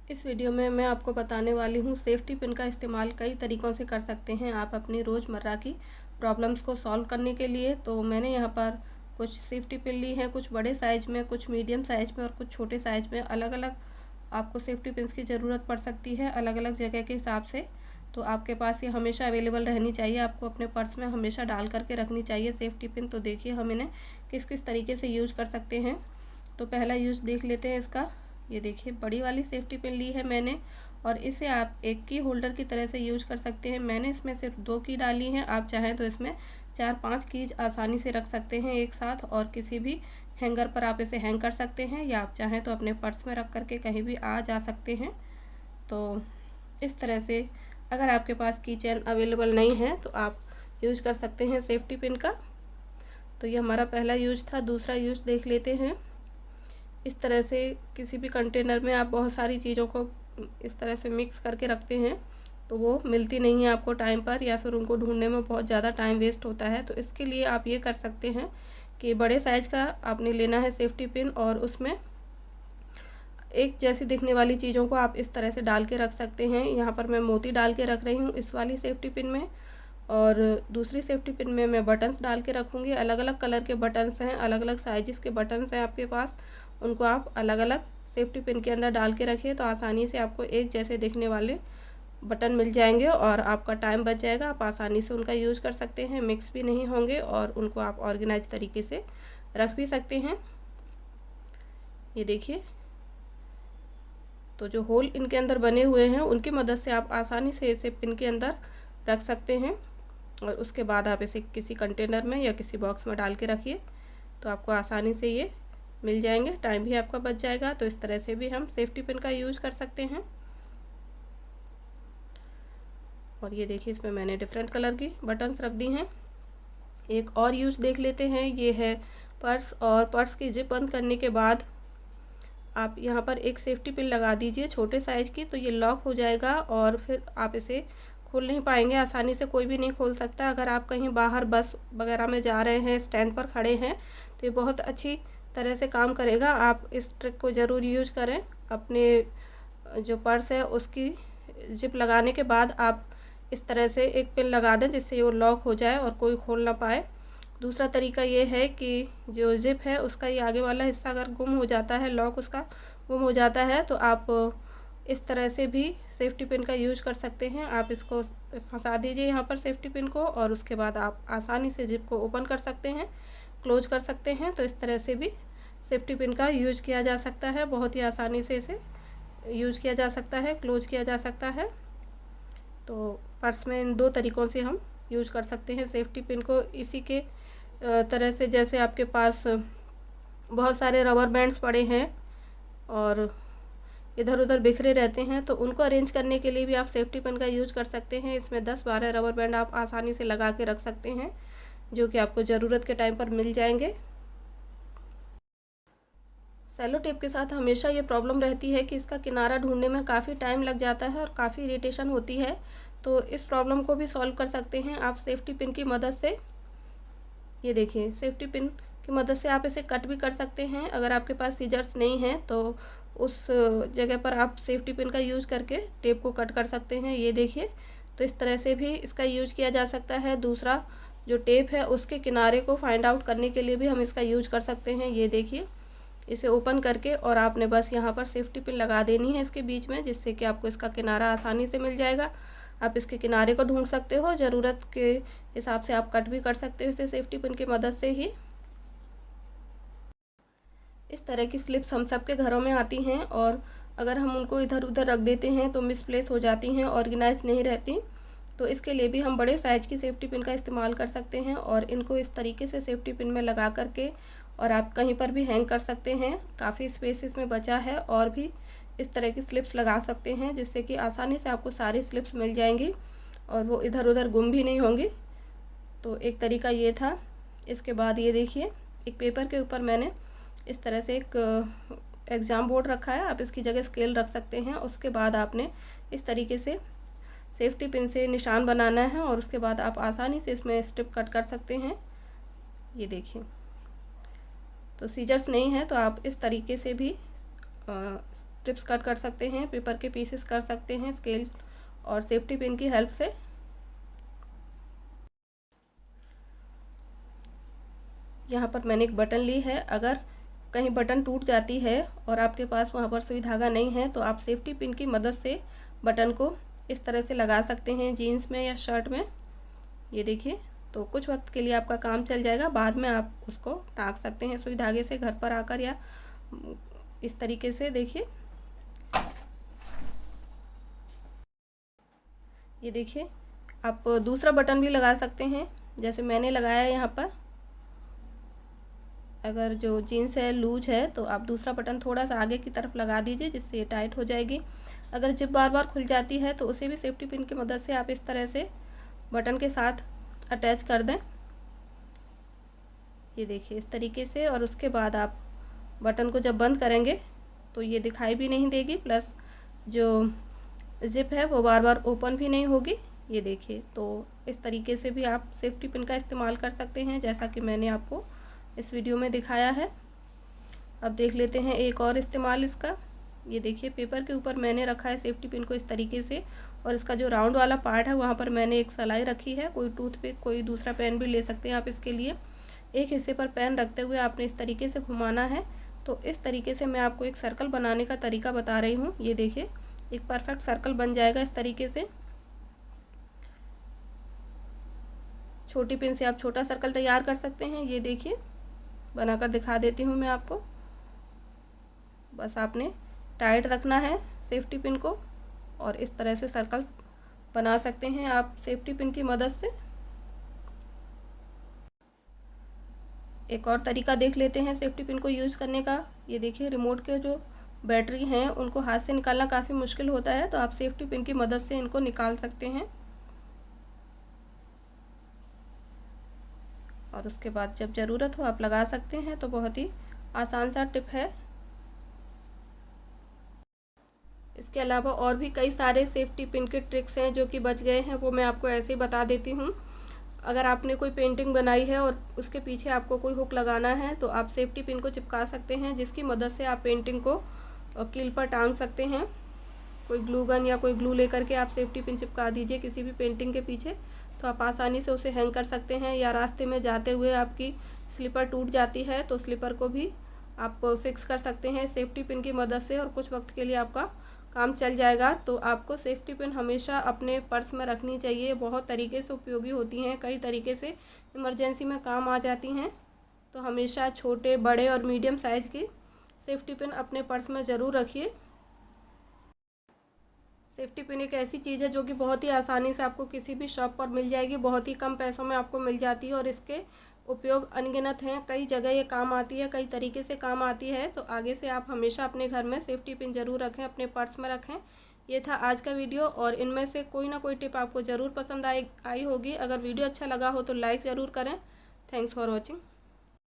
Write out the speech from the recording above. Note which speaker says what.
Speaker 1: इस वीडियो में मैं आपको बताने वाली हूँ सेफ्टी पिन का इस्तेमाल कई तरीक़ों से कर सकते हैं आप अपनी रोज़मर्रा की प्रॉब्लम्स को सॉल्व करने के लिए। तो मैंने यहाँ पर कुछ सेफ्टी पिन ली हैं, कुछ बड़े साइज़ में, कुछ मीडियम साइज़ में और कुछ छोटे साइज़ में। अलग अलग आपको सेफ्टी पिन्स की ज़रूरत पड़ सकती है अलग अलग जगह के हिसाब से। तो आपके पास ये हमेशा अवेलेबल रहनी चाहिए, आपको अपने पर्स में हमेशा डाल करके रखनी चाहिए सेफ्टी पिन। तो देखिए हम इन्हें किस किस तरीके से यूज कर सकते हैं। तो पहला यूज़ देख लेते हैं इसका। ये देखिए बड़ी वाली सेफ्टी पिन ली है मैंने और इसे आप एक की होल्डर की तरह से यूज कर सकते हैं। मैंने इसमें सिर्फ 2 की डाली हैं, आप चाहें तो इसमें 4-5 कीज आसानी से रख सकते हैं एक साथ, और किसी भी हैंगर पर आप इसे हैंग कर सकते हैं या आप चाहें तो अपने पर्स में रख करके कहीं भी आ जा सकते हैं। तो इस तरह से अगर आपके पास की चेन अवेलेबल नहीं है तो आप यूज कर सकते हैं सेफ्टी पिन का। तो ये हमारा पहला यूज था। दूसरा यूज देख लेते हैं। इस तरह से किसी भी कंटेनर में आप बहुत सारी चीज़ों को इस तरह से मिक्स करके रखते हैं तो वो मिलती नहीं है आपको टाइम पर, या फिर उनको ढूंढने में बहुत ज़्यादा टाइम वेस्ट होता है। तो इसके लिए आप ये कर सकते हैं कि बड़े साइज़ का आपने लेना है सेफ्टी पिन और उसमें एक जैसी दिखने वाली चीज़ों को आप इस तरह से डाल के रख सकते हैं। यहाँ पर मैं मोती डाल के रख रही हूँ इस वाली सेफ्टी पिन में, और दूसरी सेफ्टी पिन में मैं बटन्स डाल के रखूँगी। अलग अलग कलर के बटन्स हैं, अलग अलग साइज़ के बटन्स हैं आपके पास, उनको आप अलग अलग सेफ्टी पिन के अंदर डाल के रखिए तो आसानी से आपको एक जैसे दिखने वाले बटन मिल जाएंगे और आपका टाइम बच जाएगा। आप आसानी से उनका यूज़ कर सकते हैं, मिक्स भी नहीं होंगे और उनको आप ऑर्गेनाइज तरीके से रख भी सकते हैं। ये देखिए, तो जो होल इनके अंदर बने हुए हैं उनकी मदद से आप आसानी से इसे पिन के अंदर रख सकते हैं और उसके बाद आप इसे किसी कंटेनर में या किसी बॉक्स में डाल के रखिए तो आपको आसानी से ये मिल जाएंगे, टाइम भी आपका बच जाएगा। तो इस तरह से भी हम सेफ्टी पिन का यूज़ कर सकते हैं। और ये देखिए इसमें मैंने डिफरेंट कलर की बटन्स रख दी हैं। एक और यूज़ देख लेते हैं, ये है पर्स। और पर्स की जिप बंद करने के बाद आप यहाँ पर एक सेफ्टी पिन लगा दीजिए छोटे साइज़ की, तो ये लॉक हो जाएगा और फिर आप इसे खोल नहीं पाएंगे, आसानी से कोई भी नहीं खोल सकता। अगर आप कहीं बाहर बस वगैरह में जा रहे हैं, स्टैंड पर खड़े हैं, तो ये बहुत अच्छी तरह से काम करेगा। आप इस ट्रिक को ज़रूर यूज करें। अपने जो पर्स है उसकी जिप लगाने के बाद आप इस तरह से एक पिन लगा दें जिससे वो लॉक हो जाए और कोई खोल ना पाए। दूसरा तरीका ये है कि जो जिप है उसका ये आगे वाला हिस्सा अगर गुम हो जाता है, लॉक उसका गुम हो जाता है, तो आप इस तरह से भी सेफ्टी पिन का यूज कर सकते हैं। आप इसको फंसा दीजिए यहाँ पर सेफ्टी पिन को और उसके बाद आप आसानी से जिप को ओपन कर सकते हैं, क्लोज कर सकते हैं। तो इस तरह से भी सेफ्टी पिन का यूज किया जा सकता है, बहुत ही आसानी से इसे यूज किया जा सकता है, क्लोज किया जा सकता है। तो पर्स में इन 2 तरीक़ों से हम यूज कर सकते हैं सेफ्टी पिन को। इसी के तरह से जैसे आपके पास बहुत सारे रबर बैंड्स पड़े हैं और इधर उधर बिखरे रहते हैं, तो उनको अरेंज करने के लिए भी आप सेफ्टी पिन का यूज कर सकते हैं। इसमें 10-12 रबर बैंड आप आसानी से लगा के रख सकते हैं जो कि आपको ज़रूरत के टाइम पर मिल जाएंगे। सेलो टेप के साथ हमेशा ये प्रॉब्लम रहती है कि इसका किनारा ढूंढने में काफ़ी टाइम लग जाता है और काफ़ी इरिटेशन होती है। तो इस प्रॉब्लम को भी सॉल्व कर सकते हैं आप सेफ्टी पिन की मदद से। ये देखिए सेफ्टी पिन की मदद से आप इसे कट भी कर सकते हैं। अगर आपके पास सीजर्स नहीं है तो उस जगह पर आप सेफ्टी पिन का यूज़ करके टेप को कट कर सकते हैं। ये देखिए, तो इस तरह से भी इसका यूज किया जा सकता है। दूसरा जो टेप है उसके किनारे को फाइंड आउट करने के लिए भी हम इसका यूज कर सकते हैं। ये देखिए, इसे ओपन करके और आपने बस यहाँ पर सेफ्टी पिन लगा देनी है इसके बीच में, जिससे कि आपको इसका किनारा आसानी से मिल जाएगा। आप इसके किनारे को ढूंढ सकते हो, ज़रूरत के हिसाब से आप कट भी कर सकते हो इसे सेफ्टी पिन की मदद से ही। इस तरह की स्लिप्स हम सबके घरों में आती हैं और अगर हम उनको इधर उधर रख देते हैं तो मिसप्लेस हो जाती हैं, ऑर्गेनाइज नहीं रहती। तो इसके लिए भी हम बड़े साइज़ की सेफ्टी पिन का इस्तेमाल कर सकते हैं और इनको इस तरीके से सेफ्टी पिन में लगा करके और आप कहीं पर भी हैंग कर सकते हैं। काफ़ी स्पेस इसमें बचा है और भी इस तरह की स्लिप्स लगा सकते हैं जिससे कि आसानी से आपको सारी स्लिप्स मिल जाएंगी और वो इधर उधर गुम भी नहीं होंगी। तो एक तरीका ये था। इसके बाद ये देखिए, एक पेपर के ऊपर मैंने इस तरह से एक एग्ज़ाम बोर्ड रखा है, आप इसकी जगह स्केल रख सकते हैं। उसके बाद आपने इस तरीके से सेफ्टी पिन से निशान बनाना है और उसके बाद आप आसानी से इसमें स्ट्रिप कट कर सकते हैं। ये देखिए, तो सीजर्स नहीं है तो आप इस तरीके से भी स्ट्रिप्स कट कर सकते हैं, पेपर के पीसेस कर सकते हैं स्केल और सेफ्टी पिन की हेल्प से। यहाँ पर मैंने एक बटन ली है। अगर कहीं बटन टूट जाती है और आपके पास वहाँ पर सुई धागा नहीं है तो आप सेफ्टी पिन की मदद से बटन को इस तरह से लगा सकते हैं जीन्स में या शर्ट में। ये देखिए, तो कुछ वक्त के लिए आपका काम चल जाएगा, बाद में आप उसको टाँक सकते हैं सुई धागे से घर पर आकर, या इस तरीके से। देखिए, ये देखिए, आप दूसरा बटन भी लगा सकते हैं जैसे मैंने लगाया है यहाँ पर। अगर जो जीन्स है लूज है तो आप दूसरा बटन थोड़ा सा आगे की तरफ लगा दीजिए, जिससे ये टाइट हो जाएगी। अगर जिप बार बार खुल जाती है तो उसे भी सेफ्टी पिन की मदद से आप इस तरह से बटन के साथ अटैच कर दें। ये देखिए, इस तरीके से। और उसके बाद आप बटन को जब बंद करेंगे तो ये दिखाई भी नहीं देगी, प्लस जो जिप है वो बार बार ओपन भी नहीं होगी। ये देखिए, तो इस तरीके से भी आप सेफ्टी पिन का इस्तेमाल कर सकते हैं, जैसा कि मैंने आपको इस वीडियो में दिखाया है। अब देख लेते हैं एक और इस्तेमाल इसका। ये देखिए, पेपर के ऊपर मैंने रखा है सेफ्टी पिन को इस तरीके से, और इसका जो राउंड वाला पार्ट है वहाँ पर मैंने एक सलाई रखी है। कोई टूथपिक, कोई दूसरा पेन भी ले सकते हैं आप इसके लिए। एक हिस्से पर पेन रखते हुए आपने इस तरीके से घुमाना है। तो इस तरीके से मैं आपको एक सर्कल बनाने का तरीका बता रही हूँ। ये देखिए, एक परफेक्ट सर्कल बन जाएगा इस तरीके से। छोटी पिन से आप छोटा सर्कल तैयार कर सकते हैं। ये देखिए, बनाकर दिखा देती हूँ मैं आपको। बस आपने टाइट रखना है सेफ्टी पिन को, और इस तरह से सर्कल बना सकते हैं आप सेफ्टी पिन की मदद से। एक और तरीका देख लेते हैं सेफ्टी पिन को यूज़ करने का। ये देखिए, रिमोट के जो बैटरी हैं उनको हाथ से निकालना काफ़ी मुश्किल होता है, तो आप सेफ्टी पिन की मदद से इनको निकाल सकते हैं। और उसके बाद जब ज़रूरत हो आप लगा सकते हैं। तो बहुत ही आसान सा टिप है। इसके अलावा और भी कई सारे सेफ्टी पिन के ट्रिक्स हैं जो कि बच गए हैं, वो मैं आपको ऐसे ही बता देती हूँ। अगर आपने कोई पेंटिंग बनाई है और उसके पीछे आपको कोई हुक लगाना है तो आप सेफ्टी पिन को चिपका सकते हैं, जिसकी मदद से आप पेंटिंग को कील पर टांग सकते हैं। कोई ग्लू गन या कोई ग्लू लेकर के आप सेफ्टी पिन चिपका दीजिए किसी भी पेंटिंग के पीछे, तो आप आसानी से उसे हैंग कर सकते हैं। या रास्ते में जाते हुए आपकी स्लीपर टूट जाती है तो स्लीपर को भी आप फिक्स कर सकते हैं सेफ्टी पिन की मदद से, और कुछ वक्त के लिए आपका काम चल जाएगा। तो आपको सेफ्टी पिन हमेशा अपने पर्स में रखनी चाहिए। बहुत तरीके से उपयोगी होती हैं, कई तरीके से इमरजेंसी में काम आ जाती हैं। तो हमेशा छोटे, बड़े और मीडियम साइज़ की सेफ्टी पिन अपने पर्स में ज़रूर रखिए। सेफ्टी पिन एक ऐसी चीज़ है जो कि बहुत ही आसानी से आपको किसी भी शॉप पर मिल जाएगी, बहुत ही कम पैसों में आपको मिल जाती है, और इसके उपयोग अनगिनत हैं। कई जगह ये काम आती है, कई तरीके से काम आती है। तो आगे से आप हमेशा अपने घर में सेफ्टी पिन ज़रूर रखें, अपने पर्स में रखें। ये था आज का वीडियो, और इनमें से कोई ना कोई टिप आपको ज़रूर पसंद आई होगी। अगर वीडियो अच्छा लगा हो तो लाइक ज़रूर करें। Thanks for watching.